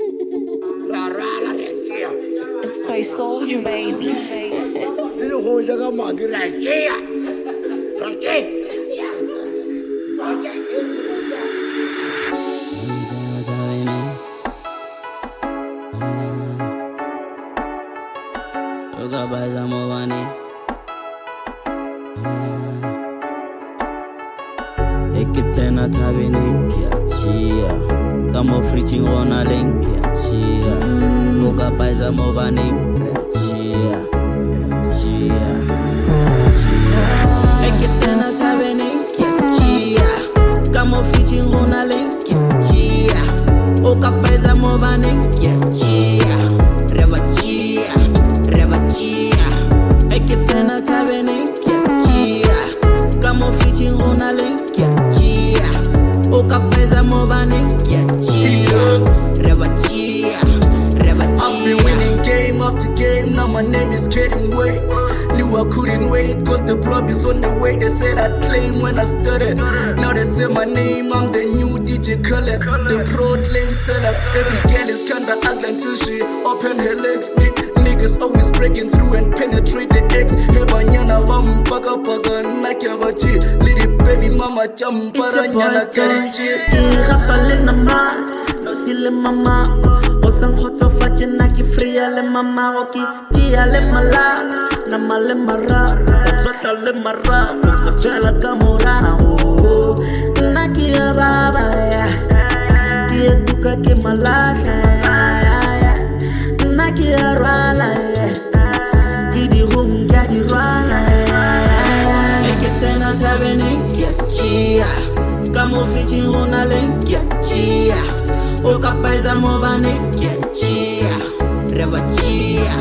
It's ToySouljah, baby. ToySouljah Katt, Txea. Ekitena tabini Txea, kamo fritin rona lenki Txea, boga paiza mobani Txea. Ekitena tabini Txea, kamo fritin rona lenki Txea, boga paiza mobani Txea. Reba Txea. Ekitena tabini Txea, kamo fritin rona lenki. I've been winning game after game, now my name is getting weight. Knew I couldn't wait, cause the club is on the way. They said I'd claim when I started. Now they say my name, I'm the new DJ Khaled, the proclaim seller. Every girl is kinda ugly until she open her legs. Niggas always breaking through and penetrate the X. Hey banyana bam paka nakya bachi. Little baby mama champara nyana karichi. Rapale nama, no sile mama. Osam khoto fache naki fria le mama oki. Tia le mala, nama le mara. Kaswata le mara, kachela kamora. Naki baba ya, tia tuka ke malaha. Naki rala ya, kidi hum jadi rala ya. Ekitena tabini Txea, kamo fritin rona lenki Txea, oka paiza mobani Txea. Reba Txea.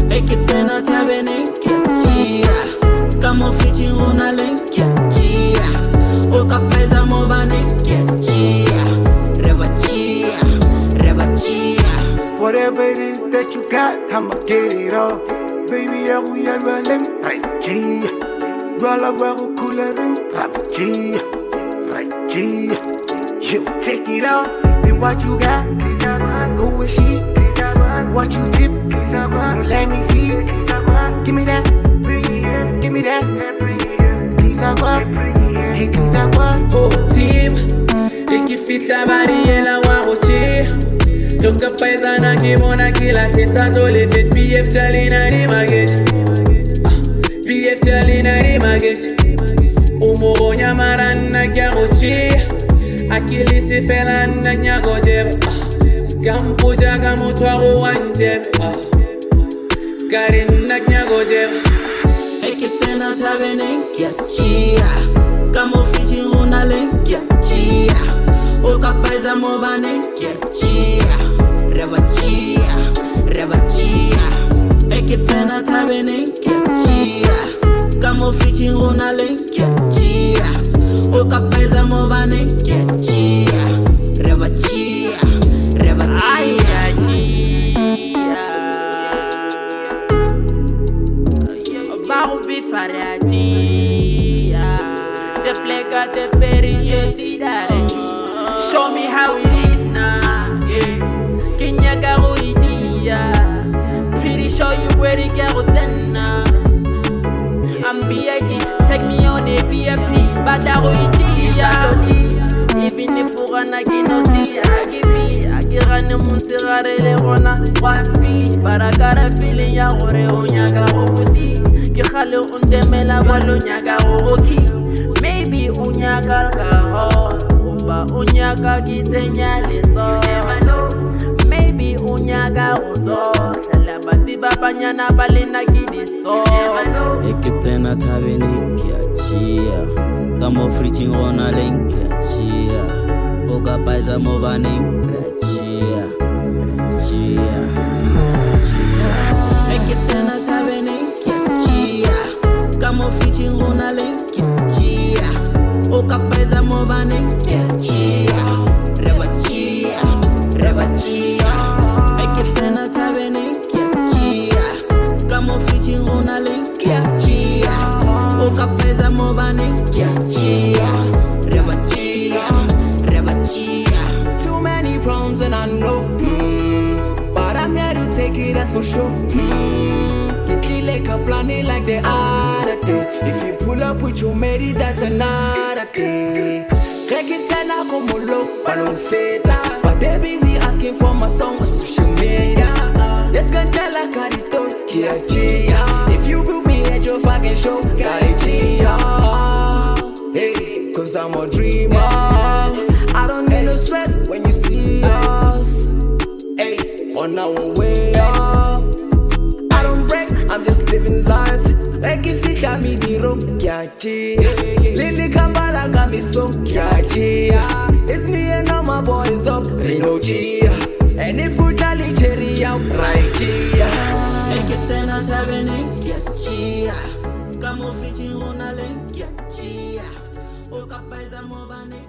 Ekitena tabini Txea, kamo fritin rona lenki Txea, oka paiza mobani Txea. Reba Txea. Whatever it is that you got, I'ma get it all. Baby, I will run right, Txea. Rolla cooler and rap, Txea. Right, Txea. You take it off, then what you got? Who is she? What you sip? Let me see. Give me that. Piece of what? Hey, piece of what? Whole team, ikifika bariela waroche. Toka paisa na kibona kila sesa zole fit. BF Chalina ni magesh. BF Chalina ni magesh. Umoro nyamaran na kyaroche. Akili se felan na nyagodeb. Scampo jaga motwaro wanjeb. Karin na nyagodeb. Ekitena tabini Txea, kamo fritin rona lenki Txea, oka paiza mobani Txea. Reba Txea. Ekitena tabini Txea, kamo fritin rona lenki Txea, oka paiza mobani Txea. Reba Txea. The plague got the berry, you see that? Show me how it is now. Kenya Garuridia, pretty sure you ready, Garutena. I'm B.I.G, take me on a VIP, but I will even if we're gonna get no tea, I get on the Monserrat, one fish, but I got a feeling ya or Kihalo undemela walunyaga oki. Maybe unyaga kaho, uba unyaga kitenya leso. Maybe unyaga uzo, salabati babanyana balena kidiso. Ekitena tabini Txea, kamo fritin rona lenki Txea, oka paiza mobani Txea. Ekitena tabini kamo fritin rona lenki Txea, oka paiza mobani Txea. Reba Txea. Ekitena tabini Txea, kamo fritin rona lenki Txea, oka paiza mobani Txea. Reba Txea. Too many problems. problems and I know. But I'm here to take it, that's for sure. Like a planet like the other day. If you pull up with your mate, that's another thing. Rekitana como low, but I'm feta. But they busy asking for my song on social media. This can tell like Carito, Txea. If you book me at your fucking show, Txea. Hey, cause I'm a dreamer. I don't need no stress when you see us. Hey, on our way up. I'm just living life. Like if it got me the rope, Txea. Lily Kambala got me so, Txea. It's me and all my boys up, Reno Txea. And if you jolly cherry out, right, Txea. Make it 10 out of an ink, Txea. Come on, fitting on a link, Txea. Oka paisa mobani.